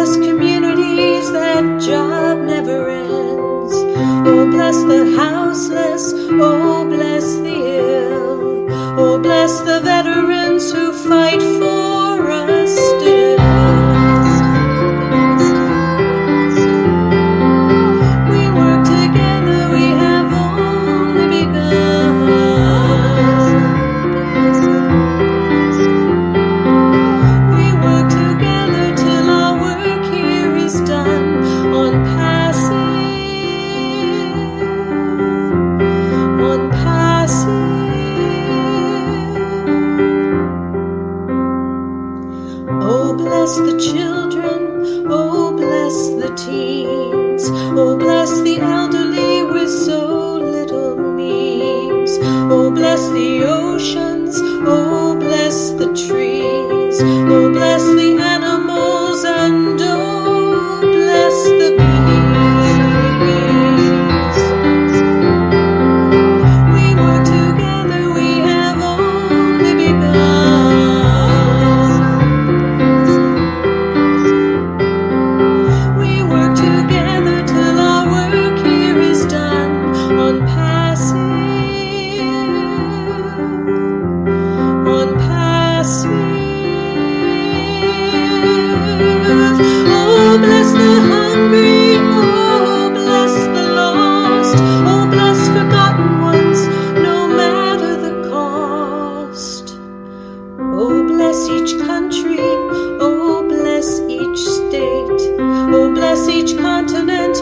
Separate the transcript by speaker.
Speaker 1: bless communities that job never ends. Oh, bless the houseless, oh, bless the ill. Oh, bless the veterans who fight for us still. We work together, we have only begun. We work together till our work here is done. Unpassive, unpassive. Oh, bless the children, oh, bless the teens, oh, bless the elderly with so little means. Oh, bless the oceans, oh, bless the trees, oh, bless the animals, and oh, bless the bees. We work together, we have only begun. We work together till our work here is done. Unpassive, unpassive. Oh, bless the hungry, oh, bless the lost, oh, bless forgotten ones, no matter the cost. Oh, bless each country, oh, bless each state, oh, bless each continent,